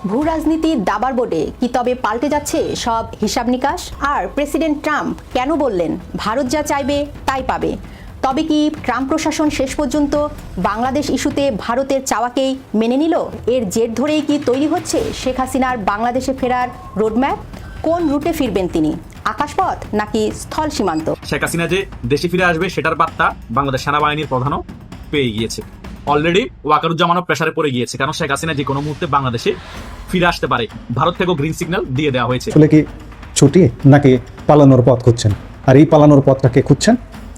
ভূ রাজনীতির দাবার বোর্ডে কি তবে পাল্টে যাচ্ছে সব হিসাব নিকাশ? আর প্রেসিডেন্ট ট্রাম্প কেন বললেন ভারত যা চাইবে তাই পাবে? তবে কি ট্রাম্প প্রশাসন শেষ পর্যন্ত বাংলাদেশ ইস্যুতে ভারতের চাওয়াকেই মেনে নিল? এর জের ধরেই কি তৈরি হচ্ছে শেখ হাসিনার বাংলাদেশে ফেরার রোডম্যাপ? কোন রুটে ফিরবেন তিনি, আকাশপথ নাকি স্থল সীমান্ত? শেখ হাসিনা যে দেশে ফিরে আসবে সেটার বার্তা বাংলাদেশ সেনাবাহিনীর প্রধানও পেয়ে গিয়েছে। অলরেডি ওয়াকারুজ্জামানও প্রেসারে পড়ে গিয়েছে, কারণ শেখ হাসিনা যে কোনো মুহূর্তে বাংলাদেশে ফিরে আসতে পারে। ভারত থেকেও গ্রিন সিগন্যাল দিয়ে দেওয়া হয়েছে। আসলে কি ছুটি নাকি পালানোর পথ খুঁজছেন? আর এই পালানোর পথটাকে খুঁজছেন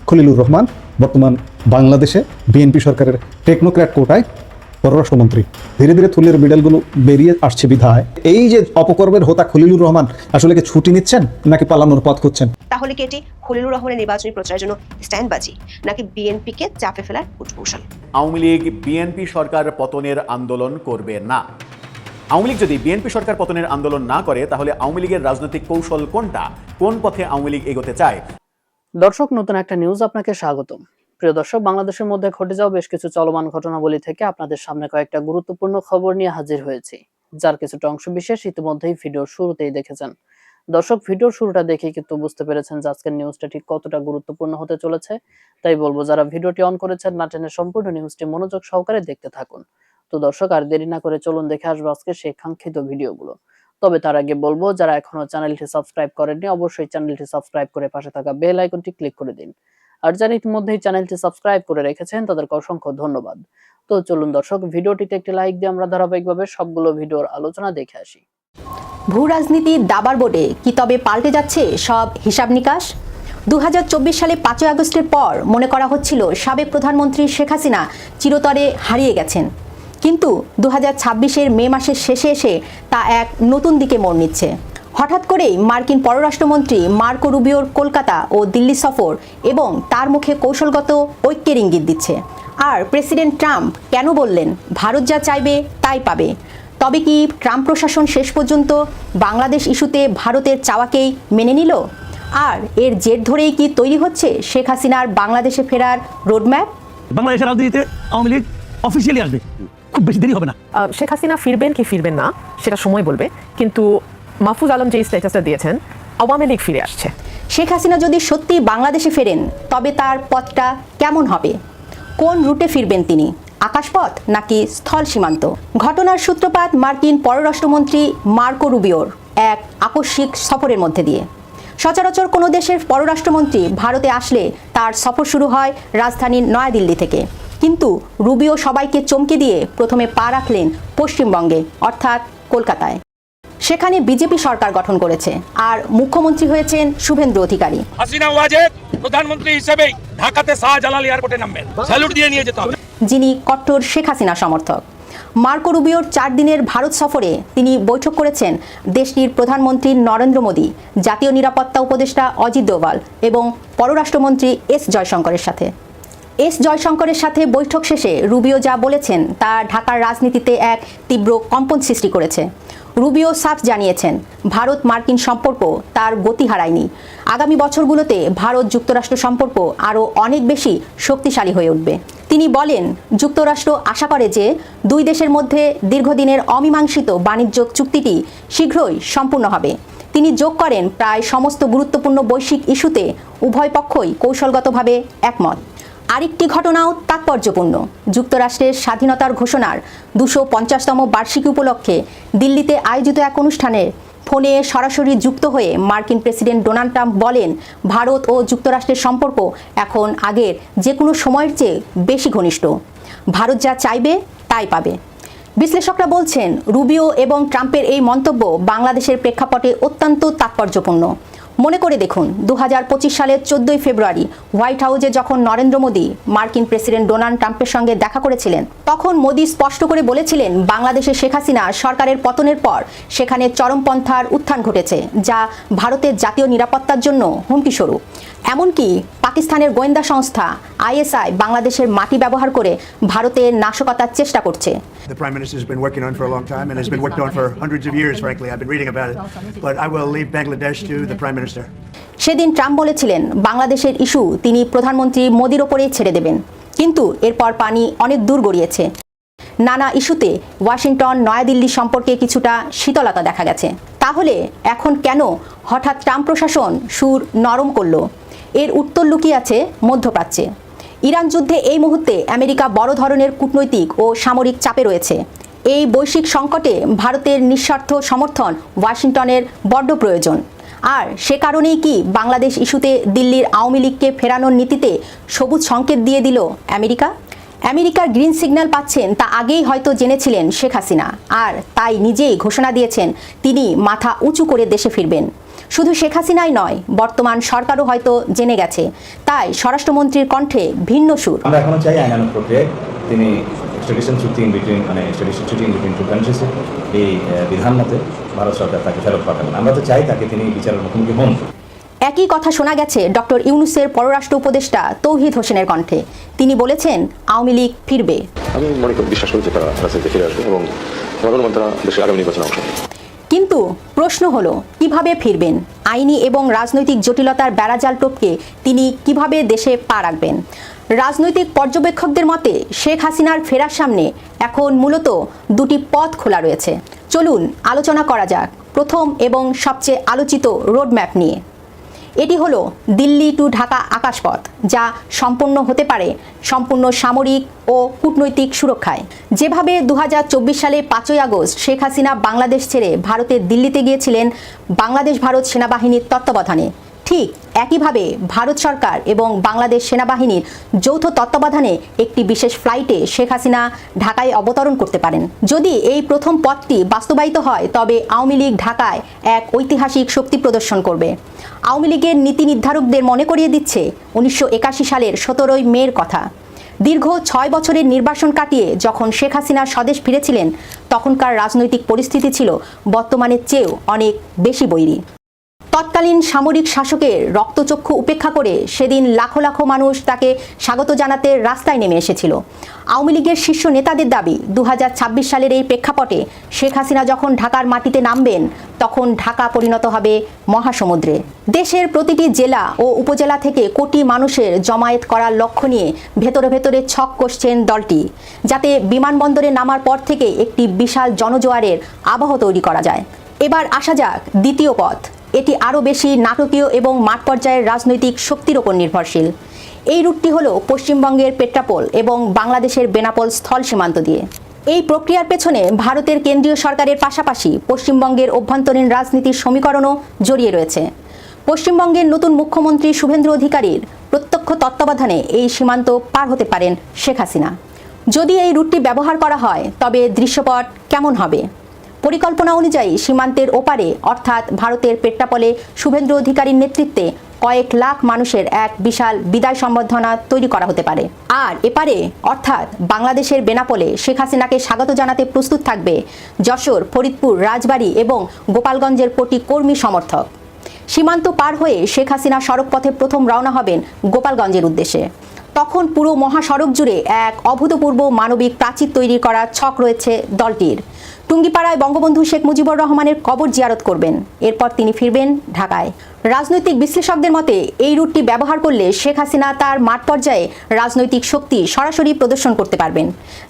খলিলুর রহমান, বর্তমান বাংলাদেশে বিএনপি সরকারের টেকনোক্র্যাট কোটায় পররাষ্ট্রমন্ত্রী। ধীরে ধীরে থুলের বিড়ালগুলো বেরিয়ে আসছে বিধায় এই যে অপকর্মের হোতা খলিলুর রহমান আসলে কি ছুটি নিচ্ছেন নাকি পালানোর পথ খুঁজছেন? তাহলে কি এটি খলিলুর রহমানের নির্বাচনী প্রচারের জন্য স্ট্যান্ডবাজি, নাকি বিএনপিকে চাপে ফেলার কূটকৌশল? আওয়ামী লীগ বিএনপি সরকার পতনের আন্দোলন করবে না। আওয়ামী লীগ যদি বিএনপি সরকার পতনের আন্দোলন না করে, তাহলে আওয়ামী লীগের রাজনৈতিক কৌশল কোনটা? কোন পথে আওয়ামী লীগ এগোতে চায়? দর্শক, নতুন একটা নিউজ আপনাকে স্বাগতম। প্রিয় দর্শক, বাংলাদেশের মধ্যে ঘটে যাওয়া বেশ কিছু চলমান ঘটনাবলী থেকে আপনাদের সামনে কয়েকটা গুরুত্বপূর্ণ খবর নিয়ে হাজির হয়েছি, যার কিছুটা অংশ বিশেষ ইতিমধ্যেই ভিডিওর শুরুতেই দেখেছেন। দর্শক, ভিডিওর শুরুটা দেখে কিন্তু বুঝতে পেরেছেন যে আজকের নিউজটা ঠিক কতটা গুরুত্বপূর্ণ হতে চলেছে। তাই বলবো, যারা ভিডিওটি অন করেছেন না টেনে সম্পূর্ণ নিউজটি মনোযোগ সহকারে দেখতে থাকুন। তো দর্শক, আর দেরি না করে চলুন দেখে আসবো আজকে সেই কাঙ্ক্ষিত ভিডিওগুলো। তবে তার আগে বলবো, যারা এখনো চ্যানেলটি সাবস্ক্রাইব করেননি অবশ্যই চ্যানেলটি সাবস্ক্রাইব করে পাশে থাকা বেল আইকনটি ক্লিক করে দিন। আর যারা ইতিমধ্যেই চ্যানেলটি সাবস্ক্রাইব করে রেখেছেন তাদেরকে অসংখ্য ধন্যবাদ। তো চলুন দর্শক, ভিডিওটিতে একটি লাইক দিয়ে আমরা ধারাবাহিকভাবে সবগুলো ভিডিওর আলোচনা দেখে আসি। ভূ রাজনীতির দাবার বোর্ডে কি তবে পাল্টে যাচ্ছে সব হিসাব নিকাশ? 2024 সালে 5 আগস্টের পর মনে করা হচ্ছিল সাবেক প্রধানমন্ত্রী শেখ হাসিনা চিরতরে হারিয়ে গেছেন, কিন্তু 2026-এর মে মাসের শেষে এসে তা এক নতুন দিকে মোড় নিচ্ছে। হঠাৎ করেই মার্কিন পররাষ্ট্রমন্ত্রী মার্কো রুবিওর কলকাতা ও দিল্লি সফর এবং তার মুখে কৌশলগত ঐক্যের ইঙ্গিত দিচ্ছে। আর প্রেসিডেন্ট ট্রাম্প কেন বললেন ভারত যা চাইবে তাই পাবে? তবে কি ট্রাম্প প্রশাসন শেষ পর্যন্ত বাংলাদেশ ইস্যুতে ভারতের চাওয়াকেই মেনে নিল? আর এর জের ধরেই কি তৈরি হচ্ছে শেখ হাসিনার বাংলাদেশে ফেরার রোডম্যাপ? বাংলাদেশের রাজনীতিতে আওয়ামী লীগ অফিসিয়ালি আসবে, খুব বেশি দেরি হবে না। শেখ হাসিনা ফিরবেন কি ফিরবেন না সেটা সময় বলবে, কিন্তু মাহফুজ আলম যে স্ট্যাটাসটা দিয়েছেন আওয়ামী লীগ ফিরে আসছে। শেখ হাসিনা যদি সত্যি বাংলাদেশে ফেরেন তবে তার পথটা কেমন হবে? কোন রুটে ফিরবেন তিনি, আকাশপথ নাকি স্থল সীমান্ত? ঘটনার সূত্রপাত মার্কিন পররাষ্ট্রমন্ত্রী মার্কো রুবিওর এক আকস্মিক সফরের মধ্যে দিয়ে। সচরাচর কোনো দেশের পররাষ্ট্রমন্ত্রী ভারতে আসলে তার সফর শুরু হয় রাজধানীর নয়াদিল্লি থেকে, কিন্তু রুবিও সবাইকে চমকে দিয়ে প্রথমে পা রাখলেন পশ্চিমবঙ্গে, অর্থাৎ কলকাতায়। সেখানে বিজেপি সরকার গঠন করেছে আর মুখ্যমন্ত্রী হয়েছেন শুভেন্দু অধিকারী। হাসিনা ওয়াজেদ প্রধানমন্ত্রী হিসেবে ঢাকাতে শাহজালাল এয়ারপোর্টে নামবেন, স্যালুট দিয়ে নিয়ে যেতে হবে। যিনি কট্টর শেখ হাসিনা সমর্থক। মার্কো রুবিওর 4 দিনের ভারত সফরে তিনি বৈঠক করেছেন দেশটির প্রধানমন্ত্রী নরেন্দ্র মোদী, জাতীয় নিরাপত্তা উপদেষ্টা অজিত দোভাল এবং পররাষ্ট্রমন্ত্রী এস জয়শঙ্করের সাথে। এস জয়শঙ্করের সাথে বৈঠক শেষে রুবিও যা বলেছেন তা ঢাকার রাজনীতিতে এক তীব্র কম্পন সৃষ্টি করেছে। রুবিও সাফ জানিয়েছেন ভারত মার্কিন সম্পর্ক তার গতি হারায়নি। আগামী বছরগুলোতে ভারত যুক্তরাষ্ট্র সম্পর্ক আরও অনেক বেশি শক্তিশালী হয়ে উঠবে। তিনি বলেন, যুক্তরাষ্ট্র আশা করে যে দুই দেশের মধ্যে দীর্ঘদিনের অমীমাংসিত বাণিজ্য চুক্তিটি শীঘ্রই সম্পূর্ণ হবে। তিনি যোগ করেন, প্রায় সমস্ত গুরুত্বপূর্ণ বৈশ্বিক ইস্যুতে উভয় পক্ষই কৌশলগতভাবে একমত। আরেকটি ঘটনাও তাৎপর্যপূর্ণ। যুক্তরাষ্ট্রের স্বাধীনতার ঘোষণার 250তম বার্ষিকী উপলক্ষে দিল্লিতে আয়োজিত এক অনুষ্ঠানে ফোনে সরাসরি যুক্ত হয়ে মার্কিন প্রেসিডেন্ট ডোনাল্ড ট্রাম্প বলেন, ভারত ও যুক্তরাষ্ট্রের সম্পর্ক এখন আগের যে কোনো সময়ের চেয়ে বেশি ঘনিষ্ঠ। ভারত যা চাইবে তাই পাবে। বিশ্লেষকরা বলছেন, রুবিও এবং ট্রাম্পের এই মন্তব্য বাংলাদেশের প্রেক্ষাপটে অত্যন্ত তাৎপর্যপূর্ণ। মনে করে দেখুন, 2025 সালের 14ই ফেব্রুয়ারি হোয়াইট হাউসে যখন নরেন্দ্র মোদী মার্কিন প্রেসিডেন্ট ডোনাল্ড ট্রাম্পের সঙ্গে দেখা করেছিলেন, তখন মোদী স্পষ্ট করে বলেছিলেন বাংলাদেশে শেখ হাসিনা সরকারের পতনের পর সেখানে চরমপন্থার উত্থান ঘটেছে, যা ভারতের জাতীয় নিরাপত্তার জন্য হুমকিস্বরূপ। এমনকি পাকিস্তানের গোয়েন্দা সংস্থা আইএসআই বাংলাদেশের মাটি ব্যবহার করে ভারতের নাশকতার চেষ্টা করছে। The Prime Minister has been working on for a long time and has been worked on for hundreds of years, frankly. I've been reading about it. But I will leave Bangladesh to the Prime Minister. সেদিন Trump বলেছিলেন বাংলাদেশের issue তিনি প্রধানমন্ত্রী মোদির ওপরেই ছেড়ে দেবেন, কিন্তু এরপর পানি অনেক দূর গড়িয়েছে। নানা ইস্যুতে ওয়াশিংটন নয়াদিল্লি সম্পর্কে কিছুটা শীতলতা দেখা গেছে। তাহলে এখন কেন হঠাৎ ট্রাম্প প্রশাসন সুর নরম করল? এর উত্তর লুকিয়ে আছে মধ্যপ্রাচ্যে। ইরান যুদ্ধে এই মুহূর্তে আমেরিকা বড় ধরনের কূটনৈতিক ও সামরিক চাপে রয়েছে। এই বৈশ্বিক সংকটে ভারতের নিঃস্বার্থ সমর্থন ওয়াশিংটনের বড্ড প্রয়োজন। আর সে কারণেই কি বাংলাদেশ ইস্যুতে দিল্লির আওয়ামী লীগকে ফেরানোর নীতিতে সবুজ সংকেত দিয়ে দিল আমেরিকা? আমেরিকার গ্রিন সিগন্যাল পাচ্ছেন তা আগেই হয়তো জেনেছিলেন শেখ হাসিনা, আর তাই নিজেই ঘোষণা দিয়েছেন তিনি মাথা উঁচু করে দেশে ফিরবেন। শুধু শেখ হাসিনাই নয়, বর্তমান সরকারও হয়তো জেনে গেছে। তাই স্বরাষ্ট্রমন্ত্রীর কণ্ঠে ভিন্ন সুর। আমরা এখনো চাই আইনানুগ প্রক্রিয়ায় তিনি এক্সট্রাডিশন চুক্তি ইন বিটুইন টু কান্ট্রিজ এই বিধান মতে ভারত সরকার তাকে ফেরত পাঠাবেন। আমরা তো চাই তাকে তিনি বিচারের মুখোমুখি হন। একই কথা শোনা গেছে ডক্টর ইউনূসের পররাষ্ট্র উপদেষ্টা তৌহিদ হোসেনের কণ্ঠে। তিনি বলেছেন আওয়ামী লীগ ফিরবে। আমি মনে করি, বিশ্বাস করি যে তারা রাজনীতিতে ফিরে আসবে এবং আমার অনুমান তারা দেশের আগামী নির্বাচনে অংশ নেবে। কিন্তু প্রশ্ন হলো কিভাবে ফিরবেন? আইনি এবং রাজনৈতিক জটিলতার বেড়াজাল টপকে তিনি কিভাবে দেশে পা রাখবেন? রাজনৈতিক পর্যবেক্ষকদের মতে শেখ হাসিনার ফেরার সামনে এখন মূলত দুটি পথ খোলা রয়েছে। চলুন আলোচনা করা যাক প্রথম এবং সবচেয়ে আলোচিত রোডম্যাপ নিয়ে। এটি হলো দিল্লি টু ঢাকা আকাশপথ, যা সম্পন্ন হতে পারে সম্পূর্ণ সামরিক ও কূটনৈতিক সুরক্ষায়। যেভাবে 2024 সালে 5ই আগস্ট শেখ হাসিনা বাংলাদেশ ছেড়ে ভারতের দিল্লিতে গিয়েছিলেন বাংলাদেশ ভারত সেনাবাহিনীর তত্ত্বাবধানে, ঠিক একইভাবে ভারত সরকার এবং বাংলাদেশ সেনাবাহিনীর যৌথ তত্ত্বাবধানে একটি বিশেষ ফ্লাইটে শেখ হাসিনা ঢাকায় অবতরণ করতে পারেন। যদি এই প্রথম পথটি বাস্তবায়িত হয়, তবে আওয়ামী লীগ ঢাকায় এক ঐতিহাসিক শক্তি প্রদর্শন করবে। আওয়ামী লীগের নীতি নির্ধারকদের মনে করিয়ে দিচ্ছে 1981 সালের 17ই মের কথা। দীর্ঘ 6 বছরের নির্বাসন কাটিয়ে যখন শেখ হাসিনা স্বদেশ ফিরেছিলেন, তখনকার রাজনৈতিক পরিস্থিতি ছিল বর্তমানের চেয়েও অনেক বেশি বৈরী। তৎকালীন সামরিক শাসকের রক্তচক্ষু উপেক্ষা করে সেদিন লাখো লাখো মানুষ তাকে স্বাগত জানাতে রাস্তায় নেমে এসেছিল। আওয়ামী লীগের শীর্ষ নেতাদের দাবি, 2026 সালের এই প্রেক্ষাপটে শেখ হাসিনা যখন ঢাকার মাটিতে নামবেন, তখন ঢাকা পরিণত হবে মহাসমুদ্রে। দেশের প্রতিটি জেলা ও উপজেলা থেকে কোটি মানুষের জমায়েত করার লক্ষ্য নিয়ে ভেতরে ভেতরে ছক কষছেন দলটি, যাতে বিমানবন্দরে নামার পর থেকে একটি বিশাল জনজোয়ারের আবহ তৈরি করা যায়। এবার আসা যাক দ্বিতীয় পথ। এটি আরও বেশি নাটকীয় এবং মাঠ পর্যায়ের রাজনৈতিক শক্তির ওপর নির্ভরশীল। এই রুটটি হল পশ্চিমবঙ্গের পেট্রাপোল এবং বাংলাদেশের বেনাপোল স্থল সীমান্ত দিয়ে। এই প্রক্রিয়ার পেছনে ভারতের কেন্দ্রীয় সরকারের পাশাপাশি পশ্চিমবঙ্গের অভ্যন্তরীণ রাজনীতির সমীকরণও জড়িয়ে রয়েছে। পশ্চিমবঙ্গের নতুন মুখ্যমন্ত্রী শুভেন্দু অধিকারীর প্রত্যক্ষ তত্ত্বাবধানে এই সীমান্ত পার হতে পারেন শেখ হাসিনা। যদি এই রুটটি ব্যবহার করা হয়, তবে দৃশ্যপট কেমন হবে? পরিকল্পনা অনুযায়ী সীমান্তের ওপারে অর্থাৎ ভারতের পেট্রাপোলে শুভেন্দু অধিকারীর নেতৃত্বে কয়েক লাখ মানুষের এক বিশাল বিদায় সম্বর্ধনা তৈরি করা হতে পারে। আর এপারে অর্থাৎ বাংলাদেশের বেনাপোলে শেখ হাসিনাকে স্বাগত জানাতে প্রস্তুত থাকবে যশোর, ফরিদপুর, রাজবাড়ী এবং গোপালগঞ্জের কোটি কর্মী সমর্থক। সীমান্ত পার হয়ে শেখ হাসিনা সড়কপথে প্রথম রওনা হবেন গোপালগঞ্জের উদ্দেশ্যে। তখন পুরো মহাসড়ক জুড়ে এক অভূতপূর্ব মানবিক প্রাচীর তৈরি করার ছক রয়েছে দলটির। টুঙ্গিপাড়ায় বঙ্গবন্ধু শেখ মুজিবুর রহমানের কবর জিয়ারত করবেন। এরপর তিনি ফিরবেন ঢাকায়। রাজনৈতিক বিশ্লেষকদের মতে এই রুটটি ব্যবহার করলে শেখ হাসিনা তার মাঠ পর্যায়ে রাজনৈতিক শক্তি সরাসরি প্রদর্শন করতে পারবেন,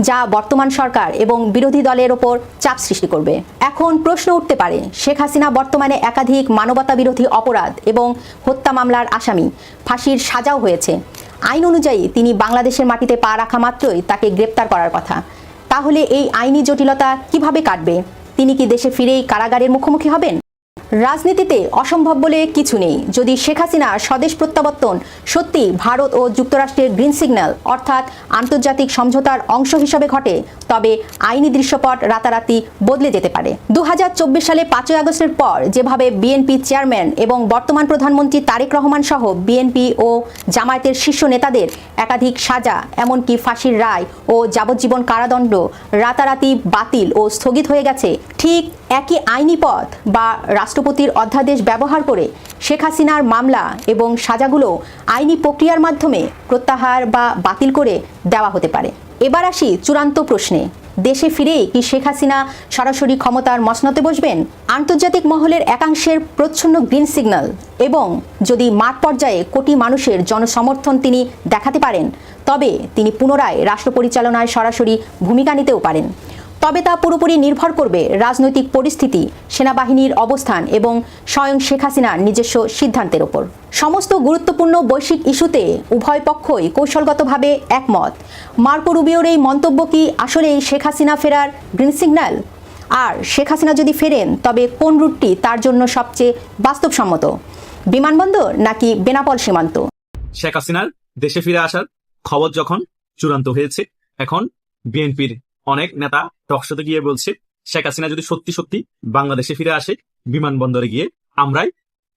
যা বর্তমান সরকার এবং বিরোধী দলের ওপর চাপ সৃষ্টি করবে। এখন প্রশ্ন উঠতে পারে, শেখ হাসিনা বর্তমানে একাধিক মানবতা বিরোধী অপরাধ এবং হত্যা মামলার আসামি, ফাঁসির সাজাও হয়েছে। আইন অনুযায়ী তিনি বাংলাদেশের মাটিতে পা রাখা মাত্রই তাকে গ্রেপ্তার করার কথা। তাহলে এই আইনি জটিলতা কিভাবে কাটবে? তিনি কি দেশে ফিরেই কারাগারের মুখোমুখি হবেন? রাজনীতিতে অসম্ভব বলে কিছু নেই। যদি শেখ হাসিনা স্বদেশ প্রত্যাবর্তন সত্যি ভারত ও যুক্তরাষ্ট্রের গ্রিন সিগন্যাল অর্থাৎ আন্তর্জাতিক সমঝোতার অংশ হিসেবে ঘটে, তবে আইনি দৃশ্যপট রাতারাতি বদলে যেতে পারে। 2024 সালে 5ই আগস্টের পর যেভাবে বিএনপি চেয়ারম্যান এবং বর্তমান প্রধানমন্ত্রী তারেক রহমান সহ বিএনপি ও জামায়াতের শীর্ষ নেতাদের একাধিক সাজা, এমনকি ফাঁসির রায় ও যাবজ্জীবন কারাদণ্ড রাতারাতি বাতিল ও স্থগিত হয়ে গেছে, ঠিক একই আইনি পথ বা রাষ্ট্রপতির অধ্যাদেশ ব্যবহার করে শেখ হাসিনার মামলা এবং সাজাগুলো আইনি প্রক্রিয়ার মাধ্যমে প্রত্যাহার বা বাতিল করে দেওয়া হতে পারে। এবার আসি চূড়ান্ত প্রশ্নে, দেশে ফিরেই কি শেখ হাসিনা সরাসরি ক্ষমতার মসনদে বসবেন? আন্তর্জাতিক মহলের একাংশের প্রচ্ছন্ন গ্রিন সিগন্যাল এবং যদি মাঠ পর্যায়ে কোটি মানুষের জনসমর্থন তিনি দেখাতে পারেন, তবে তিনি পুনরায় রাষ্ট্র পরিচালনায় সরাসরি ভূমিকা নিতেও পারেন। তবে তা পুরোপুরি নির্ভর করবে রাজনৈতিক পরিস্থিতি, সেনাবাহিনীর অবস্থান এবং স্বয়ং শেখ হাসিনার নিজস্ব সিদ্ধান্তের ওপর। সমস্ত গুরুত্বপূর্ণ বৈশ্বিক ইস্যুতে উভয় পক্ষই কৌশলগতভাবে একমত। মার্কো রুবিওর এই মন্তব্য কি আসলেই শেখ হাসিনা ফেরার গ্রিন সিগন্যাল? আর শেখ হাসিনা যদি ফেরেন, তবে কোন রুটটি তার জন্য সবচেয়ে বাস্তবসম্মত, বিমানবন্দর নাকি বেনাপোল সীমান্ত? শেখ হাসিনার দেশে ফিরে আসার খবর যখন চূড়ান্ত হয়েছে, এখন বিএনপির অনেক নেতা টকশোতে গিয়ে বলছে শেখ হাসিনা যদি সত্যি সত্যি বাংলাদেশে ফিরে আসে, বিমানবন্দরে গিয়ে আমরাই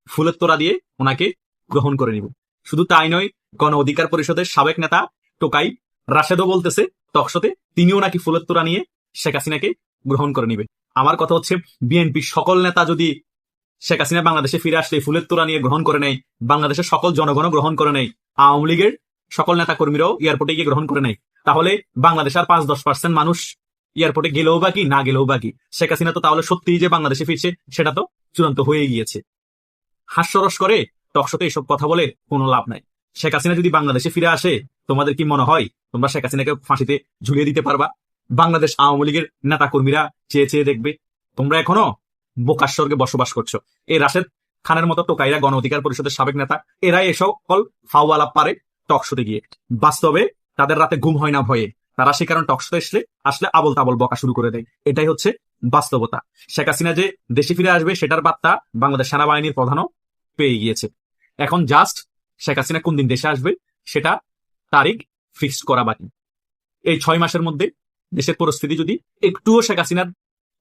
ফুলের তোড়া দিয়ে ওনাকে গ্রহণ করে নিব। শুধু তাই নয়, গণ অধিকার পরিষদের সাবেক নেতা টোকাই রাশেদও বলতেছে টকশোতে তিনিও নাকি ফুলের তোড়া নিয়ে শেখ হাসিনাকে গ্রহণ করে নিবে। আমার কথা হচ্ছে, বিএনপির সকল নেতা যদি শেখ হাসিনা বাংলাদেশে ফিরে আসলে ফুলের তোড়া নিয়ে গ্রহণ করে নেয়, বাংলাদেশের সকল জনগণও গ্রহণ করে নেয়, আওয়ামী লীগের সকল নেতা কর্মীরাও এয়ারপোর্টে গিয়ে গ্রহণ করে নেয়, তাহলে বাংলাদেশ আর 5-10% মানুষ এয়ারপোর্টে গেলেও বাকি না গেলেও বাকি। শেখ হাসিনা তো তাহলে সত্যিই যে বাংলাদেশে ফিরছে সেটা তো চূড়ান্ত হয়ে গিয়েছে। হাস্যরস করে টকশোতে এসব কথা বলে কোনো লাভ নাই। শেখ হাসিনা যদি বাংলাদেশে ফিরে আসে, তোমাদের কি মনে হয় তোমরা শেখ হাসিনাকে ফাঁসিতে ঝুলিয়ে দিতে পারবা? বাংলাদেশ আওয়ামী লীগের নেতা কর্মীরা চেয়ে চেয়ে দেখবে। তোমরা এখনো বোকার স্বর্গে বসবাস করছো। এই রাশেদ খানের মতো টোকাইরা, গণ অধিকার পরিষদের সাবেক নেতা, এরাই এসকল ফাওয়ালা পারে টকশোতে গিয়ে। বাস্তবে তাদের রাতে ঘুম হয় না ভয়ে। তারা সে কারণ টকশোতে আসলে আবল তাবল বকা শুরু করে দেয়। এটাই হচ্ছে বাস্তবতা। শেখ হাসিনা যে দেশে ফিরে আসবে সেটার বার্তা বাংলাদেশ সেনাবাহিনীর প্রধানও পেয়ে গিয়েছে। এখন জাস্ট শেখ হাসিনা কোন দিন দেশে আসবে সেটা তারিখ ফিক্সড করা বাকি। এই 6 মাসের মধ্যে দেশের পরিস্থিতি যদি একটুও শেখ হাসিনার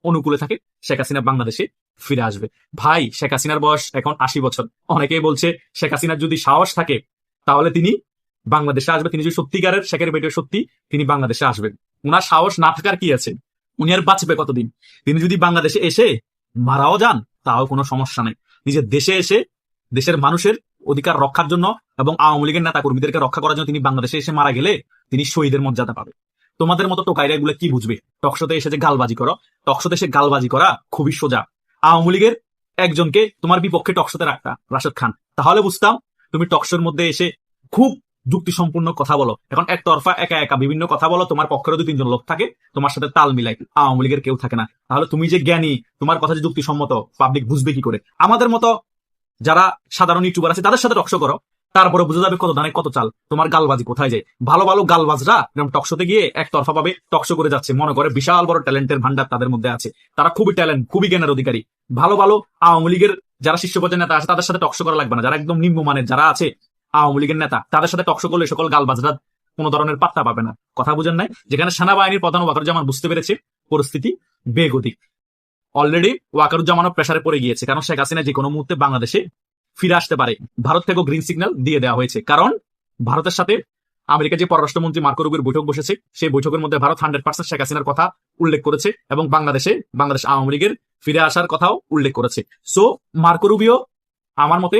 অনুকূলে থাকে, শেখ হাসিনা বাংলাদেশে ফিরে আসবে। ভাই, শেখ হাসিনার বয়স এখন 80 বছর। অনেকেই বলছে শেখ হাসিনার যদি সাহস থাকে তাহলে তিনি বাংলাদেশে আসবে। তিনি যদি সত্যিকারের শেখের বেটে সত্যি তিনি বাংলাদেশে আসবেন। উনার সাহস না থাকার কি আছে? উনি আর বাঁচবে কতদিন? তিনি যদি বাংলাদেশে এসে মারাও যান তাও কোনো সমস্যা নেই। নিজের দেশে এসে দেশের মানুষের অধিকার রক্ষার জন্য এবং আওয়ামী লীগের নেতা কর্মীদেরকে রক্ষা করার জন্য তিনি বাংলাদেশে এসে মারা গেলে তিনি শহীদের মর্যাদা পাবে। তোমাদের মতো টোকাইরা এগুলো কি বুঝবে? টকশোতে এসে যে গালবাজি করো, টকশোতে এসে গালবাজি করা খুবই সোজা। আওয়ামী লীগের একজনকে তোমার বিপক্ষে টকশোতে রাখতা, রাশেদ খান, তাহলে বুঝতাম তুমি টকশোর মধ্যে এসে খুব যুক্তি সম্পূর্ণ কথা বলো। এখন একতরফা একা একা বিভিন্ন কথা বলো, তোমার পক্ষেরও 2-3 জন লোক থাকে তোমার সাথে তাল মিলাই, আওয়ামী লীগের কেউ থাকে না। তাহলে তুমি যে জ্ঞানী, তোমার কথা যে যুক্তিসম্মত, পাবলিক বুঝবে কি করে? আমাদের মতো যারা সাধারণ ইউটিউবার আছে তাদের সাথে টকশো করো, তারপরে বুঝে যাবে কত দানে কত চাল, তোমার গালবাজি কোথায় যায়। ভালো ভালো গালবাজরা যেমন টকশোতে গিয়ে একতরফা ভাবে টকশো করে যাচ্ছে, মনে করে বিশাল বড় ট্যালেন্টের ভান্ডার তাদের মধ্যে আছে, তারা খুবই ট্যালেন্ট, খুবই জ্ঞানের অধিকারী। ভালো ভালো আওয়ামী লীগের যারা শীর্ষ পর্যায়ের নেতা আছে তাদের সাথে টকশো করা লাগবে না। যারা একদম নিম্নমানের যারা আছে আওয়ামী লীগের নেতা, তাদের সাথে টকশো করলে সকল গালবাজরা কোনো ধরনের পাত্তা পাবে না। কথা বুঝেন নাই? যেখানে সেনাবাহিনীর প্রধান ওয়াকারুজ্জামান বুঝতে পেরেছে পরিস্থিতি বেগতিক, অলরেডি ওয়াকারুজ্জামানও প্রেসারে পড়ে গিয়েছে, কারণ শেখ হাসিনা যে কোনো মুহূর্তে বাংলাদেশে ফিরে আসতে পারে। ভারত থেকেও গ্রিন সিগন্যাল দিয়ে দেওয়া হয়েছে, কারণ ভারতের সাথে আমেরিকার যে পররাষ্ট্রমন্ত্রী মার্কো রুবিওর বৈঠক বসেছে, সেই বৈঠকের মধ্যে ভারত 100% শেখ হাসিনার কথা উল্লেখ করেছে এবং বাংলাদেশ আওয়ামী লীগের ফিরে আসার কথাও উল্লেখ করেছে। সো মার্কো রুবিও আমার মতে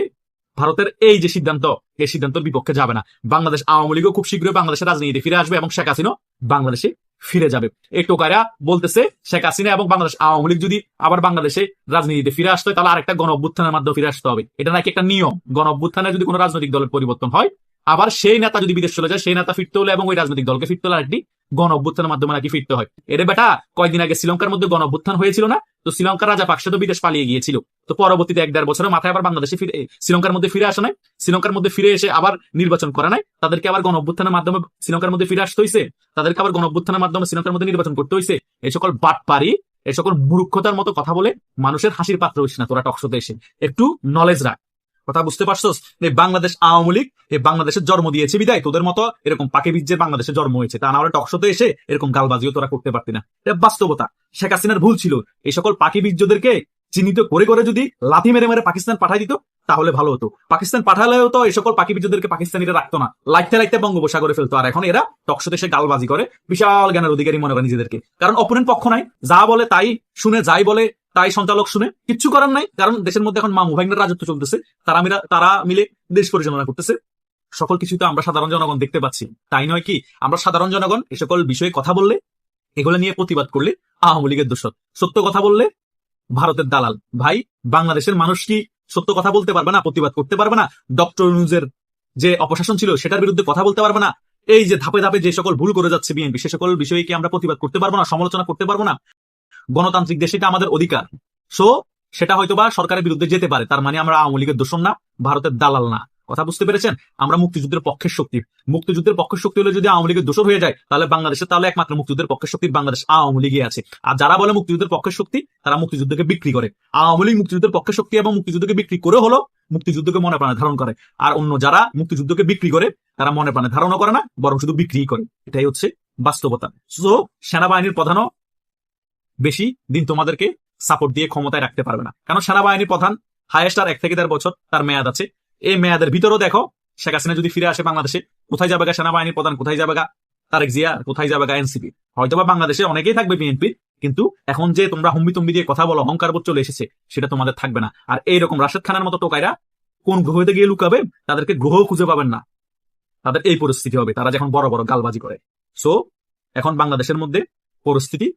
ভারতের এই যে সিদ্ধান্ত, এই সিদ্ধান্তের বিপক্ষে যাবে না। বাংলাদেশ আওয়ামী লীগও খুব শীঘ্রই বাংলাদেশের রাজনীতিতে ফিরে আসবে এবং শেখ হাসিনা বাংলাদেশে ফিরে যাবে। এই টোকারা বলতেছে শেখ হাসিনা এবং বাংলাদেশ আওয়ামী লীগ যদি আবার বাংলাদেশে রাজনীতিতে ফিরে আসতে হয় তাহলে আরেকটা গণ অভ্যুত্থানের মাধ্যমে ফিরে আসতে হবে। এটা নাকি একটা নিয়ম। গণ অভ্যুত্থানে যদি কোনো রাজনৈতিক দলের পরিবর্তন হয়, আবার সেই নেতা যদি বিদেশ চলে যায়, সেই নেতা ফিরতে হলে এবং ওই রাজনৈতিক দলকে ফিরতে হলে আরেকটি গণ অভ্যুত্থানের মাধ্যমে নাকি ফিরতে হয়। এরে বেটা, কয়েকদিন আগে শ্রীলঙ্কার মধ্যে গণ অভ্যুত্থান হয়েছিল না? তো শ্রীলঙ্কার রাজা পাকসে তো বিদেশ পালিয়ে গিয়েছিল, তো পরবর্তীতে 1-1.5 বছরের মাথায় আবার বাংলাদেশে শ্রীলঙ্কার মধ্যে ফিরে আসা নাই, শ্রীলঙ্কার মধ্যে ফিরে এসে আবার নির্বাচন করা নাই, তাদেরকে আবার গণ অভ্যুত্থানের মাধ্যমে শ্রীলঙ্কার মধ্যে ফিরে আসতে হয়েছে, তাদেরকে আবার গণ অভ্যুত্থানের মাধ্যমে শ্রীলঙ্কার মধ্যে নির্বাচন করতে হয়েছে। এই সকল বাটপারি, এই সকল মূর্খতার মতো কথা বলে মানুষের হাসির পাত্র হইস না তোরা টকশোতে এসে। একটু নলেজ রাখ। কথা বুঝতে পারছস? বাংলাদেশ আওয়ামী লীগ এই বাংলাদেশের জন্ম দিয়েছে বিদায় তোদের মতো এরকম পাকে বীর্যের বাংলাদেশে জন্ম হয়েছে, তা না হলে টকশোতে এসে এরকম গালবাজিও তোরা করতে পারতি না। এটা বাস্তবতা। শেখ হাসিনার ভুল ছিল। এই সকল পাকি বীর্যদেরকে চিহ্নিত করে করে যদি লাথি মেরে মেরে পাকিস্তান পাঠাই দিত তাহলে ভালো হতো। পাকিস্তান পাঠালেও তো এই সকল পাকি বীর্যদেরকে পাকিস্তানিরা রাখতো না, লাইতে লাইতে বঙ্গোপসাগরে ফেলতো। আর এখন এরা টকশোতে এসে গালবাজি করে, বিশাল জ্ঞানের অধিকারী মনে করে নিজেদেরকে, কারণ অপোনেন্ট পক্ষ নাই, যা বলে তাই শুনে, যাই বলে তাই সঞ্চালক শুনে, কিচ্ছু করার নাই। কারণ দেশের মধ্যে এখন মামু ভাইনের রাজত্ব চলতেছে, তারা মিলে দেশ পরিচালনা করতেছে। সকল কিছু তো আমরা সাধারণ জনগণ দেখতে পাচ্ছি, তাই নয় কি? আমরা সাধারণ জনগণ এ সকল বিষয়ে কথা বললে এগুলো নিয়ে প্রতিবাদ করলে আওয়ামী লীগের দোষর, সত্য কথা বললে ভারতের দালাল। ভাই, বাংলাদেশের মানুষ কি সত্য কথা বলতে পারবে না, প্রতিবাদ করতে পারবে না? ডক্টর ইউনূসের যে অপশাসন ছিল সেটার বিরুদ্ধে কথা বলতে পারবে না? এই যে ধাপে ধাপে যে সকল ভুল করে যাচ্ছে বিএনপি, সে সকল বিষয়ে কি আমরা প্রতিবাদ করতে পারবো না, সমালোচনা করতে পারবো না? গণতান্ত্রিক দেশে এটা আমাদের অধিকার। সো সেটা হয়তোবা সরকারের বিরুদ্ধে যেতে পারে, তার মানে আমরা আওয়ামী লীগের দোষর না, ভারতের দালাল না। কথা বুঝতে পেরেছেন? আমরা মুক্তিযুদ্ধের পক্ষের শক্তি। মুক্তিযুদ্ধের পক্ষের শক্তি হলে যদি আওয়ামী লীগের দোষর হয়ে যায়, তাহলে বাংলাদেশে তাহলে একমাত্র মুক্তিযুদ্ধের পক্ষের শক্তি বাংলাদেশ আওয়ামী লীগই আছে। আর যারা বলে মুক্তিযুদ্ধের পক্ষের শক্তি, তারা মুক্তিযুদ্ধকে বিক্রি করে। আওয়ামী লীগ মুক্তিযুদ্ধের পক্ষের শক্তি এবং মুক্তিযুদ্ধকে বিক্রি করে হলো মুক্তিযুদ্ধকে মনে প্রাণে ধারণ করে। আর অন্য যারা মুক্তিযুদ্ধকে বিক্রি করে, তারা মনে প্রাণে ধারণও করে না, বরং শুধু বিক্রি করে। এটাই হচ্ছে বাস্তবতা। সো সেনাবাহিনীর প্রধানও বেশি দিন তোমাদেরকে সাপোর্ট দিয়ে ক্ষমতায় রাখতে পারবে না, কারণ সেনাবাহিনীর প্রধান হাইয়েস্ট আর 1 থেকে 1.5 বছর তার মেয়াদ আছে। এই মেয়াদের ভিতরেও দেখো শেখ হাসিনা যদি ফিরে আসে বাংলাদেশে, কোথায় যাবে গা সেনাবাহিনীর প্রধান, কোথায় যাবে গা তারেক জিয়া, কোথায় যাবে গা এনসিপি? হয়তোবা বাংলাদেশে অনেকেই থাকবে বিএনপি, কিন্তু এখন যে তোমরা হুম্বি দিয়ে কথা বলো, অহংকারবোধ চলে এসেছে, সেটা তোমাদের থাকবে না। আর এইরকম রাশেদ খানের মতো টোকাইরা কোন গ্রহতে গিয়ে লুকাবে, তাদেরকে গ্রহ খুঁজে পাবেন না। তাদের এই পরিস্থিতি হবে তারা যখন বড় বড় গালবাজি করে। সো এখন বাংলাদেশের মধ্যে পরিস্থিতি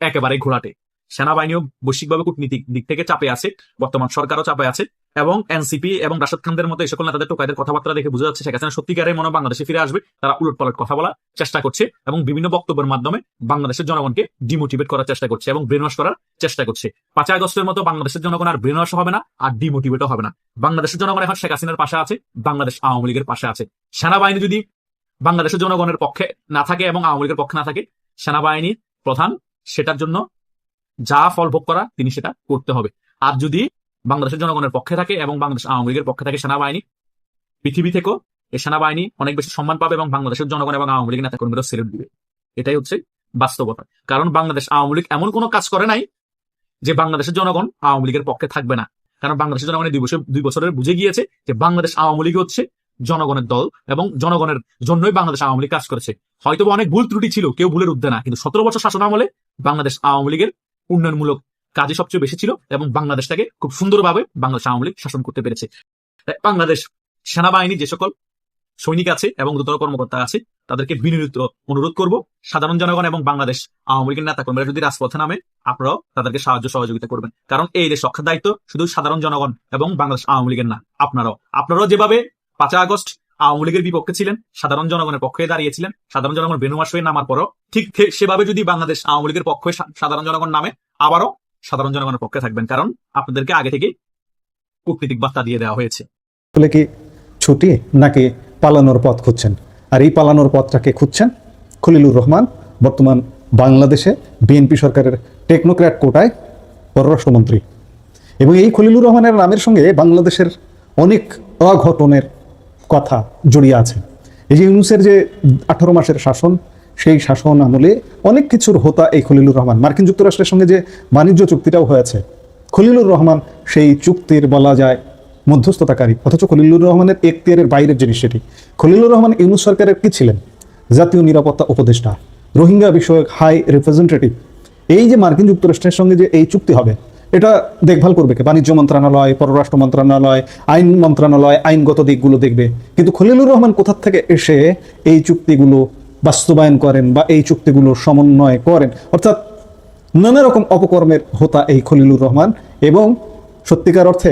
একেবারে ঘোলাটে। সেনাবাহিনীও বৈশ্বিকভাবে কূটনীতিক দিক থেকে চাপে আছে, বর্তমান সরকারও চাপে আছে, এবং এনসিপি এবং রাশেদ খানদের মতো এই সকল নেতাদের টোকাইদের কথাবার্তা দেখে বোঝা যাচ্ছে শেখ হাসিনা সত্যিকারের মনে বাংলাদেশে ফিরে আসবে। তারা উলটপালট কথা বলার চেষ্টা করছে এবং বিভিন্ন বক্তব্যের মাধ্যমে বাংলাদেশের জনগণকে ডিমোটিভেট করার চেষ্টা করছে এবং ব্রেনওয়াশ করার চেষ্টা করছে। 5 আগস্টের মতো বাংলাদেশের জনগণ আর ব্রেনওয়াশ হবে না, আর ডিমোটিভেটও হবে না। বাংলাদেশের জনগণ এখন শেখ হাসিনার পাশে আছে, বাংলাদেশ আওয়ামী লীগের পাশে আছে। সেনাবাহিনী যদি বাংলাদেশের জনগণের পক্ষে না থাকে এবং আওয়ামী লীগের পক্ষে না থাকে, সেনাবাহিনী প্রধান সেটার জন্য যা ফল ভোগ করা তিনি সেটা করতে হবে। আর যদি বাংলাদেশের জনগণের পক্ষে থাকে এবং বাংলাদেশ আওয়ামী লীগের পক্ষে থাকে সেনাবাহিনী, পৃথিবী থেকেও এই সেনাবাহিনী অনেক বেশি সম্মান পাবে এবং বাংলাদেশের জনগণ এবং আওয়ামী লীগের নেতাকর্মীরা সেলুট দিবে। এটাই হচ্ছে বাস্তবতা। কারণ বাংলাদেশ আওয়ামী লীগ এমন কোনো কাজ করে নাই যে বাংলাদেশের জনগণ আওয়ামী লীগের পক্ষে থাকবে না। কারণ বাংলাদেশের জনগণের 2 বছরের বুঝে গিয়েছে যে বাংলাদেশ আওয়ামী লীগ হচ্ছে জনগণের দল এবং জনগণের জন্যই বাংলাদেশ আওয়ামী লীগ কাজ করেছে। হয়তো অনেক ভুল ত্রুটি ছিল, কেউ ভুলের ঊর্ধ্বে না, কিন্তু 17 বছর শাসন আমলে বাংলাদেশ আওয়ামী লীগের উন্নয়নমূলক কাজে সবচেয়ে বেশি ছিল এবং বাংলাদেশটাকে খুব সুন্দরভাবে বাংলাদেশ আওয়ামী লীগ শাসন করতে পেরেছে। বাংলাদেশ সেনাবাহিনী যে সকল সৈনিক আছে এবং উচ্চতর কর্মকর্তা আছে, তাদেরকে বিনীত অনুরোধ করব, সাধারণ জনগণ এবং বাংলাদেশ আওয়ামী লীগের নেতা কর্মীরা যদি রাজপথে নামে, আপনারাও তাদেরকে সাহায্য সহযোগিতা করবেন। কারণ এই দেশ রক্ষার দায়িত্ব শুধু সাধারণ জনগণ এবং বাংলাদেশ আওয়ামী লীগের না, আপনারাও যেভাবে 5 আগস্ট আওয়ামী লীগের বিপক্ষে ছিলেন, সাধারণ জনগণের পক্ষে দাঁড়িয়েছিলেন, সাধারণ জনগণ বেনুমাস হয়ে নামার পরও ঠিক সেভাবে যদি বাংলাদেশ আওয়ামী লীগের পক্ষে সাধারণ জনগণ নামে, আবারও সাধারণ জনগণের পক্ষে থাকবেন, কারণ আপনাদেরকে আগে থেকে কূটনীতিক বার্তা দিয়ে দেওয়া হয়েছে। বলে কি ছুটি নাকি পালানোর পথ খুঁজছেন? আর এই পালানোর পথটাকে খুঁজছেন খলিলুর রহমান, বর্তমান বাংলাদেশে বিএনপি সরকারের টেকনোক্র্যাট কোটায় পররাষ্ট্রমন্ত্রী। এবং এই খলিলুর রহমানের নামের সঙ্গে বাংলাদেশের অনেক অঘটনের কথা জড়িয়ে আছে। এই যে ইউনূসের যে 18 মাসের শাসন, সেই শাসন আমলে অনেক কিছুর হোতা এই খলিলুর রহমান। মার্কিন যুক্তরাষ্ট্রের সঙ্গে যে বাণিজ্য চুক্তিটাও হয়েছে, খলিলুর রহমান সেই চুক্তির বলা যায় মধ্যস্থতাকারী, অথচ খলিলুর রহমানের এখতিয়ারের বাইরের জিনিস সেটি। খলিলুর রহমান ইউনূস সরকারের কি ছিলেন? জাতীয় নিরাপত্তা উপদেষ্টা, রোহিঙ্গা বিষয়ক হাই রিপ্রেজেন্টেটিভ। এই যে মার্কিন যুক্তরাষ্ট্রের সঙ্গে যে এই চুক্তি হবে, এটা দেখভাল করবে কে? বাণিজ্য মন্ত্রণালয়, পররাষ্ট্র মন্ত্রণালয়, আইন মন্ত্রণালয় আইনগত দিকগুলো দেখবে। কিন্তু খলিলুর রহমান কোথা থেকে এসে এই চুক্তিগুলো বাস্তবায়ন করেন বা এই চুক্তিগুলো সমন্বয় করেন? অর্থাৎ নানা রকম অপকর্মের হোতা এই খলিলুর রহমান। এবং সত্যিকার অর্থে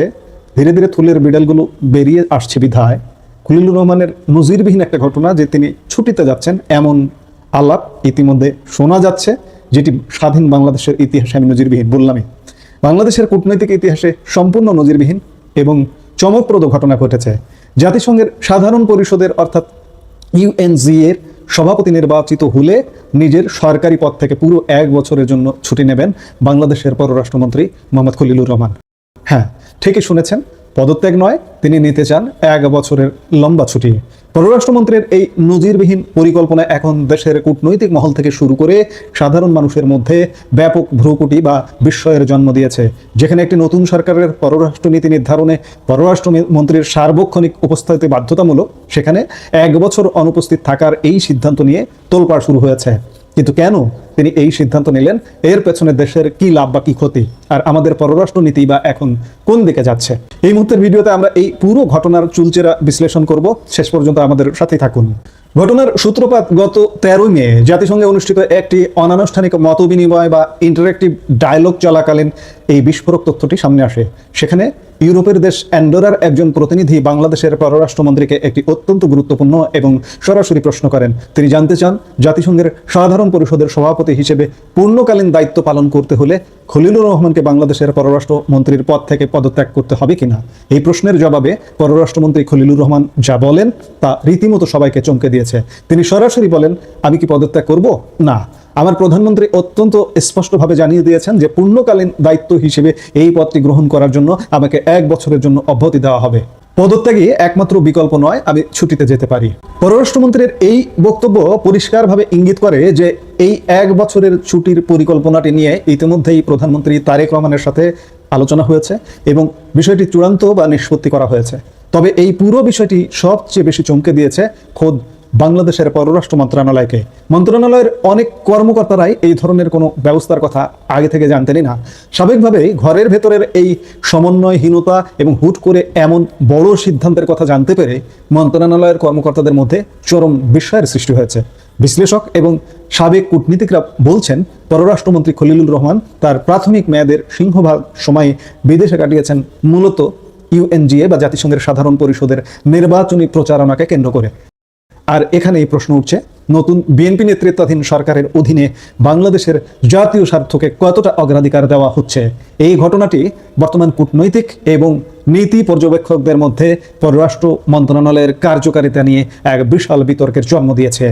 ধীরে ধীরে থুলের বিড়ালগুলো বেরিয়ে আসছে বিধায় খলিলুর রহমানের নজিরবিহীন একটা ঘটনা যে তিনি ছুটিতে যাচ্ছেন, এমন আলাপ ইতিমধ্যে শোনা যাচ্ছে, যেটি স্বাধীন বাংলাদেশের ইতিহাসে আমি নজিরবিহীন বললামই। বাংলাদেশের কূটনৈতিক ইতিহাসে সম্পূর্ণ নজিরবিহীন এবং চমকপ্রদ ঘটনা ঘটেছে। জাতিসংঘের সাধারণ পরিষদের অর্থাৎ ইউএনজি এর সভাপতি নির্বাচিত হলে নিজের সরকারি পদ থেকে পুরো 1 বছরের জন্য ছুটি নেবেন বাংলাদেশের পররাষ্ট্রমন্ত্রী মোহাম্মদ খলিলুর রহমান। হ্যাঁ, ঠিকই শুনেছেন, পদত্যাগ নয়, তিনি নিতে চান 1 বছরের লম্বা ছুটি। পররাষ্ট্রমন্ত্রীর এই নজিরবিহীন পরিকল্পনা এখন দেশের কূটনৈতিক মহল থেকে শুরু করে সাধারণ মানুষের মধ্যে ব্যাপক ভ্রুকুটি বা বিস্ময়ের জন্ম দিয়েছে। যেখানে একটি নতুন সরকারের পররাষ্ট্রনীতি নির্ধারণে পররাষ্ট্রমন্ত্রীর সার্বক্ষণিক উপস্থিতি বাধ্যতামূলক, সেখানে 1 বছর অনুপস্থিত থাকার এই সিদ্ধান্ত নিয়ে তোলপাড় শুরু হয়েছে। কিন্তু কেন তিনি এই সিদ্ধান্ত নিলেন? এর পেছনে দেশের কি লাভ বা কি ক্ষতি, আর আমাদের পররাষ্ট্রনীতি বা এখন কোন দিকে যাচ্ছে? এই মুহূর্তের ভিডিওতে আমরা এই পুরো ঘটনার চুলচেরা বিশ্লেষণ করব। শেষ পর্যন্ত আমাদের সাথেই থাকুন। ঘটনার সূত্রপাত গত 13 মে জাতিসংঘে অনুষ্ঠিত একটি অনানুষ্ঠানিক মতবিনিময় বা ইন্টারেক্টিভ ডায়ালগ চলাকালীন এই বিস্ফোরক তথ্যটি সামনে আসে। সেখানে ইউরোপের দেশ অ্যান্ডোরার একজন প্রতিনিধি বাংলাদেশের পররাষ্ট্রমন্ত্রীকে একটি অত্যন্ত গুরুত্বপূর্ণ এবং সরাসরি প্রশ্ন করেন। তিনি জানতে চান, জাতিসংঘের সাধারণ পরিষদের সভাপতি হিসেবে পূর্ণকালীন দায়িত্ব পালন করতে হলে খলিলুর রহমানকে বাংলাদেশের পররাষ্ট্রমন্ত্রীর পদ থেকে পদত্যাগ করতে হবে কিনা। এই প্রশ্নের জবাবে পররাষ্ট্রমন্ত্রী খলিলুর রহমান যা বলেন তা রীতিমতো সবাইকে চমকে দিয়েছে। তিনি সরাসরি বলেন, আমি কি পদত্যাগ করব? না। আমার প্রধানমন্ত্রী অত্যন্ত স্পষ্টভাবে জানিয়ে দিয়েছেন যে পূর্ণকালীন দায়িত্ব হিসেবে এই পদটি গ্রহণ করার জন্য আমাকে 1 বছরের জন্য অব্যাহতি দেওয়া হবে। পদত্যাগই একমাত্র বিকল্প নয়, আমি ছুটিতে যেতে পারি। পররাষ্ট্রমন্ত্রীর এই বক্তব্য পরিষ্কারভাবে ইঙ্গিত করে যে এই 1 বছরের ছুটির পরিকল্পনাটি নিয়ে ইতিমধ্যেই প্রধানমন্ত্রী তারেক রহমানের সাথে আলোচনা হয়েছে এবং বিষয়টি চূড়ান্ত বা নিষ্পত্তি করা হয়েছে। তবে এই পুরো বিষয়টি সবচেয়ে বেশি চমকে দিয়েছে খোদ বাংলাদেশের পররাষ্ট্র মন্ত্রণালয়কে। মন্ত্রণালয়ের অনেক কর্মকর্তারাই এই ধরনের কোনো ব্যবস্থার কথা আগে থেকে জানতেনই না। স্বাভাবিকভাবেই ঘরের ভেতরের এই সমন্বয়হীনতা এবং হুট করে এমন বড় সিদ্ধান্তের কথা জানতে পেরে মন্ত্রণালয়ের কর্মকর্তাদের মধ্যে চরম বিস্ময়ের সৃষ্টি হয়েছে। বিশ্লেষক এবং সাবেক কূটনীতিকরা বলছেন, পররাষ্ট্রমন্ত্রী খলিলুর রহমান তার প্রাথমিক মেয়াদের সিংহভাগ সময় বিদেশে কাটিয়েছেন মূলত ইউএনজিএ বা জাতিসংঘের সাধারণ পরিষদের নির্বাচনী প্রচারণাকে কেন্দ্র করে। আর এখানেই প্রশ্ন উঠছে, নতুন বিএনপি নেতৃত্বাধীন সরকারের অধীনে বাংলাদেশের জাতীয় স্বার্থকে কতটা অগ্রাধিকার দেওয়া হচ্ছে। এই ঘটনাটি বর্তমান কূটনৈতিক এবং নীতি পর্যবেক্ষকদের মধ্যে পররাষ্ট্র মন্ত্রণালয়ের কার্যকারিতা নিয়ে এক বিশাল বিতর্কের জন্ম দিয়েছে।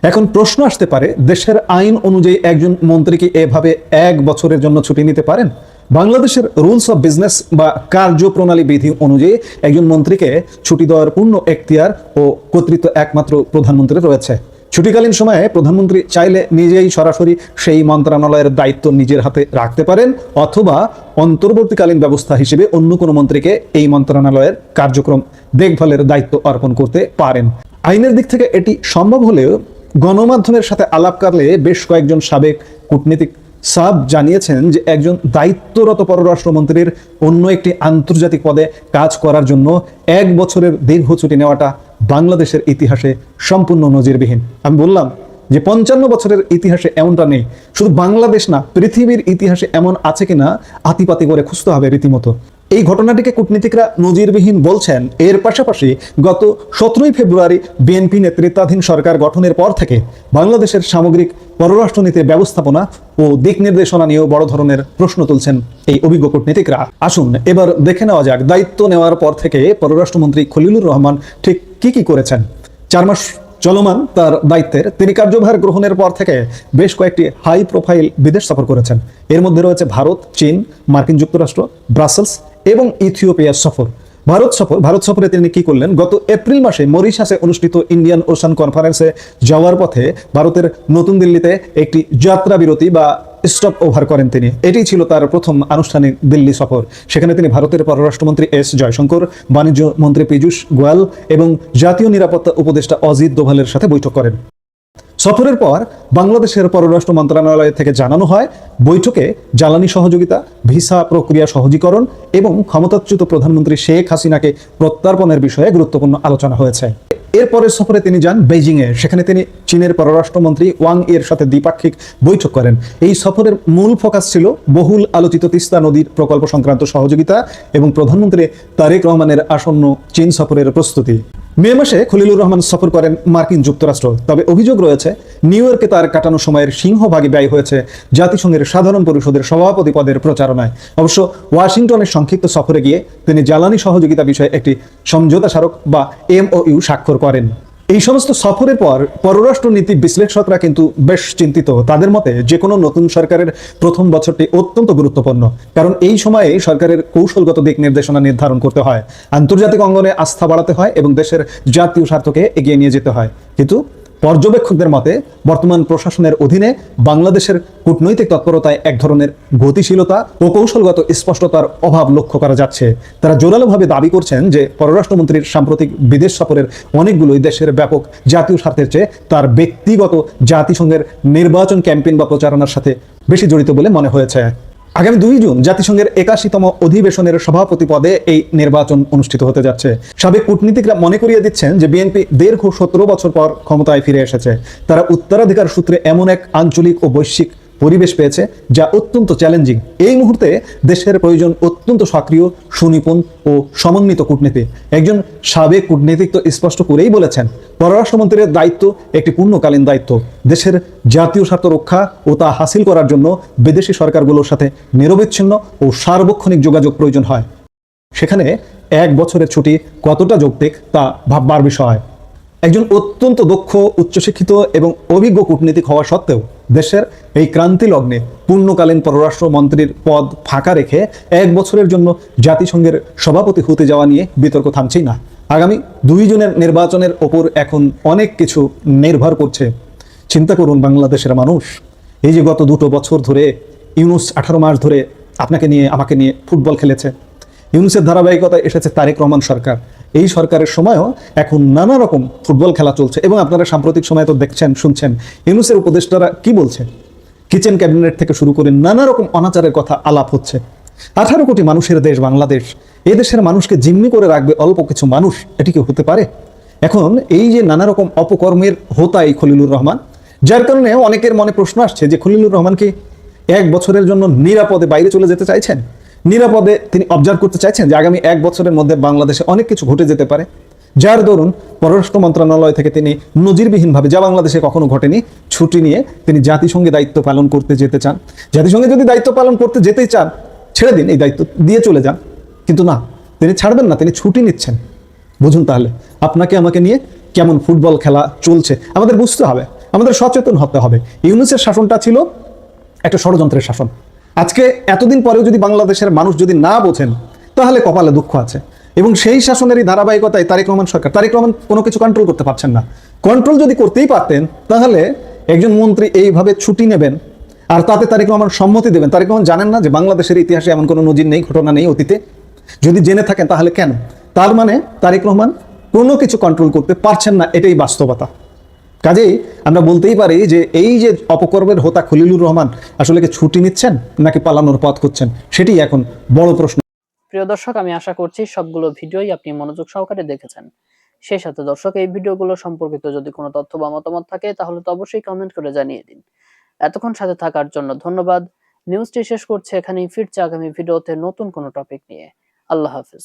এখন প্রশ্ন আসতে পারে, দেশের আইন অনুযায়ী একজন মন্ত্রী কি এভাবে 1 বছরের জন্য ছুটি নিতে পারেন? বাংলাদেশের রুলস অফ বিজনেস বা কার্যপ্রণালী বিধি অনুযায়ী একজন মন্ত্রীকে ছুটি দেওয়ার পূর্ণ এখতিয়ার ও কর্তৃত্ব একমাত্র প্রধানমন্ত্রীর রয়েছে। ছুটিকালীন সময়ে প্রধানমন্ত্রী চাইলে নিজেই সরাসরি সেই মন্ত্রণালয়ের দায়িত্ব নিজের হাতে রাখতে পারেন অথবা অন্তর্বর্তীকালীন ব্যবস্থা হিসেবে অন্য কোনো মন্ত্রীকে এই মন্ত্রণালয়ের কার্যক্রম দেখভালের দায়িত্ব অর্পণ করতে পারেন। আইনের দিক থেকে এটি সম্ভব হলেও গণমাধ্যমের সাথে আলাপকালে বেশ কয়েকজন সাবেক কূটনীতিক জানিয়েছেন যে একজন দায়িত্বরত পররাষ্ট্রমন্ত্রীর অন্য একটি আন্তর্জাতিক পদে কাজ করার জন্য 1 বছরের দীর্ঘ ছুটি নেওয়াটা বাংলাদেশের ইতিহাসে সম্পূর্ণ নজিরবিহীন। আমি বললাম যে 55 বছরের ইতিহাসে এমনটা নেই। শুধু বাংলাদেশ না, পৃথিবীর ইতিহাসে এমন আছে কিনা আতিপাতি করে খুঁজতে হবে রীতিমতো। এই ঘটনাটিকে কূটনীতিকরা নজিরবিহীন বলছেন। এর পাশাপাশি গত 17 ফেব্রুয়ারি বিএনপি নেতৃত্বাধীন সরকার গঠনের পর থেকে বাংলাদেশের সামগ্রিক পররাষ্ট্রনীতির ব্যবস্থাপনা ও দিক নির্দেশনা নিয়েও বড় ধরনের প্রশ্ন তুলছেন এই অভিজ্ঞ কূটনীতিকরা। আসুন এবার দেখে নেওয়া যাক দায়িত্ব নেওয়ার পর থেকে পররাষ্ট্রমন্ত্রী খলিলুর রহমান ঠিক কি করেছেন। 4 মাস চলমান তার দায়িত্বের তিনি কার্যভার গ্রহণের পর থেকে বেশ কয়েকটি হাই প্রোফাইল বিদেশ সফর করেছেন। এর মধ্যে রয়েছে ভারত, চীন, মার্কিন যুক্তরাষ্ট্র, ব্রাসেলস এবং ইথিওপিয়া সফর। ভারত সফরে তিনি কি করলেন? গত এপ্রিল মাসে মরিশাসে অনুষ্ঠিত ইন্ডিয়ান ওশান কনফারেন্সে যাওয়ার পথে ভারতের নতুন দিল্লিতে একটি যাত্রা বিরতি বা স্টপ ওভার করেন তিনি। এটি ছিল তার প্রথম আনুষ্ঠানিক দিল্লি সফর। সেখানে তিনি ভারতের পররাষ্ট্রমন্ত্রী এস জয়শঙ্কর, বাণিজ্য মন্ত্রী পীযূষ গোয়াল এবং জাতীয় নিরাপত্তা উপদেষ্টা অজিত দোভালের সাথে বৈঠক করেন। সফরের পর বাংলাদেশের পররাষ্ট্র মন্ত্রণালয় থেকে জানানো হয়, বৈঠকে জ্বালানি সহযোগিতা, ভিসা প্রক্রিয়া সহজীকরণ এবং ক্ষমতাচ্যুত প্রধানমন্ত্রী শেখ হাসিনাকে প্রত্যার্পণের বিষয়ে গুরুত্বপূর্ণ আলোচনা হয়েছে। এরপরের সফরে তিনি যান বেইজিংয়ে। সেখানে তিনি চীনের পররাষ্ট্রমন্ত্রী ওয়াং এর সাথে দ্বিপাক্ষিক বৈঠক করেন। এই সফরের মূল ফোকাস ছিল বহুল আলোচিত তিস্তা নদীর প্রকল্প সংক্রান্ত সহযোগিতা এবং প্রধানমন্ত্রী তারেক রহমানের আসন্ন চীন সফরের প্রস্তুতি। মে মাসে খলিলুর রহমান সফর করেন মার্কিন যুক্তরাষ্ট্র। তবে অভিযোগ রয়েছে নিউ ইয়র্কে তার কাটানো সময়ের সিংহভাগই ব্যয় হয়েছে জাতিসংঘের সাধারণ পরিষদের সভাপতি পদের প্রচারণায়। অবশ্য ওয়াশিংটনের সংক্ষিপ্ত সফরে গিয়ে তিনি জ্বালানি সহযোগিতা বিষয়ে একটি সমঝোতা স্মারক বা MOU স্বাক্ষর করেন। এই সমস্ত সফরের পর পররাষ্ট্রনীতি বিশ্লেষকরা কিন্তু বেশ চিন্তিত। তাদের মতে যে কোনো নতুন সরকারের প্রথম বছরটি অত্যন্ত গুরুত্বপূর্ণ, কারণ এই সময়ে সরকারের কৌশলগত দিক নির্দেশনা নির্ধারণ করতে হয়, আন্তর্জাতিক অঙ্গনে আস্থা বাড়াতে হয় এবং দেশের জাতীয় স্বার্থকে এগিয়ে নিয়ে যেতে হয়। কিন্তু পর্যবেক্ষকদের মতে বর্তমান প্রশাসনের অধীনে বাংলাদেশের কূটনৈতিক তৎপরতায় এক ধরনের গতিশীলতা ও কৌশলগত স্পষ্টতার অভাব লক্ষ্য করা যাচ্ছে। তারা জোরালোভাবে দাবি করছেন যে পররাষ্ট্রমন্ত্রীর সাম্প্রতিক বিদেশ সফরের অনেকগুলোই দেশের ব্যাপক জাতীয় স্বার্থের চেয়ে তার ব্যক্তিগত জাতিসংঘের নির্বাচন ক্যাম্পেইন বা প্রচারণার সাথে বেশি জড়িত বলে মনে হয়েছে। আগামী 2 জুন জাতিসংঘের 81তম অধিবেশনের সভাপতি পদে এই নির্বাচন অনুষ্ঠিত হতে যাচ্ছে। সাবেক কূটনীতিকরা মনে করিয়ে দিচ্ছেন যে বিএনপি দীর্ঘ 17 বছর পর ক্ষমতায় ফিরে এসেছে। তারা উত্তরাধিকার সূত্রে এমন এক আঞ্চলিক ও বৈশ্বিক পরিবেশ পেয়েছে যা অত্যন্ত চ্যালেঞ্জিং। এই মুহূর্তে দেশের প্রয়োজন অত্যন্ত সক্রিয়, সুনিপুণ ও সমন্বিত কূটনীতি। একজন সাবেক কূটনীতিক তো স্পষ্ট করেই বলেছেন, পররাষ্ট্রমন্ত্রীর দায়িত্ব একটি পূর্ণকালীন দায়িত্ব। দেশের জাতীয় স্বার্থ রক্ষা ও তা হাসিল করার জন্য বিদেশি সরকারগুলোর সাথে নিরবিচ্ছিন্ন ও সার্বক্ষণিক যোগাযোগ প্রয়োজন হয়। সেখানে 1 বছরের ছুটি কতটা যৌক্তিক তা ভাববার বিষয়। একজন অত্যন্ত দক্ষ, উচ্চশিক্ষিত এবং অভিজ্ঞ কূটনীতিক হওয়া সত্ত্বেও দেশের এই ক্রান্তি লগ্নে পূর্ণকালীন পররাষ্ট্রমন্ত্রীর পদ ফাঁকা রেখে 1 বছরের জন্য জাতিসংঘের সভাপতি হতে যাওয়া নিয়ে বিতর্ক থামছেই না। আগামী 2 জুনের নির্বাচনের ওপর এখন অনেক কিছু নির্ভর করছে। চিন্তা করুন বাংলাদেশের মানুষ, এই যে গত 2 বছর ধরে ইউনূস 18 মাস ধরে আপনাকে নিয়ে আমাকে নিয়ে ফুটবল খেলেছে। ইউনূসের ধারাবাহিকতায় এসেছে তারেক রহমান সরকার। এই সরকারের সময়ও এখন নানা রকম ফুটবল খেলা চলছে এবং আপনারা সাম্প্রতিক সময় তো দেখছেন, শুনছেন ইউনূসের উপদেষ্টারা কি বলছে। কিচেন ক্যাবিনেট থেকে শুরু করে নানা রকম অনাচারের কথা আলাপ হচ্ছে। 18 কোটি মানুষের দেশ বাংলাদেশ, এই দেশের মানুষকে জিম্মি করে রাখবে অল্প কিছু মানুষ, এটি কি হতে পারে? এখন এই যে নানা রকম অপকর্মের হোতা এই খলিলুর রহমান, যার কারণে অনেকের মনে প্রশ্ন আসছে যে খলিলুর রহমান কি 1 বছরের জন্য নিরাপদে বাইরে চলে যেতে চাইছেন? নিরাপদে তিনি অবজার্ভ করতে চাইছেন যে আগামী 1 বছরের মধ্যে বাংলাদেশে অনেক কিছু ঘটে যেতে পারে, যার দরুন পররাষ্ট্র মন্ত্রণালয় থেকে তিনি নজিরবিহীনভাবে, যা বাংলাদেশে কখনো ঘটেনি, ছুটি নিয়ে তিনি জাতিসংঘে দায়িত্ব পালন করতে যেতে চান। জাতিসংঘে যদি দায়িত্ব পালন করতে যেতেই চান, ছেড়ে দিন, এই দায়িত্ব দিয়ে চলে যান। কিন্তু না, তিনি ছাড়বেন না, তিনি ছুটি নিচ্ছেন। বুঝুন তাহলে আপনাকে আমাকে নিয়ে কেমন ফুটবল খেলা চলছে। আমাদের বুঝতে হবে, আমাদের সচেতন হতে হবে। ইউনূসের শাসনটা ছিল একটা ষড়যন্ত্রের শাসন। আজকে এতদিন পরেও যদি বাংলাদেশের মানুষ যদি না বোঝেন, তাহলে কপালে দুঃখ আছে। এবং সেই শাসনেরই ধারাবাহিকতায় তারেক রহমান সরকার, তারেক রহমান কোনো কিছু কন্ট্রোল করতে পারছেন না। কন্ট্রোল যদি করতেই পারতেন, তাহলে একজন মন্ত্রী এইভাবে ছুটি নেবেন আর তাতে তারেক রহমান সম্মতি দেবেন। তারেক রহমান জানেন না যে বাংলাদেশের ইতিহাসে এমন কোনো নজির নেই, ঘটনা নেই অতীতে? যদি জেনে থাকেন তাহলে কেন? তার মানে তারেক রহমান কোনো কিছু কন্ট্রোল করতে পারছেন না, এটাই বাস্তবতা। কাজেই আমরা বলতেই পারি যে এই যে অপকর্মের হোতা খলিলুর রহমান আসলে কি ছুটি নিচ্ছেন নাকি পালানোর পথ খুঁজছেন, সেটি এখন বড় প্রশ্ন। প্রিয় দর্শক, আমি আশা করছি সবগুলো ভিডিওই আপনি মনোযোগ সহকারে দেখেছেন। সেই সাথে দর্শক, এই ভিডিওগুলো সম্পর্কিত যদি কোনো তথ্য বা মতামত থাকে তাহলে তো অবশ্যই কমেন্ট করে জানিয়ে দিন। এতক্ষণ সাথে থাকার জন্য ধন্যবাদ। নিউজটি শেষ করছে এখানেই, ফিরছে আগামী ভিডিওতে নতুন কোনো টপিক নিয়ে। আল্লাহ হাফেজ।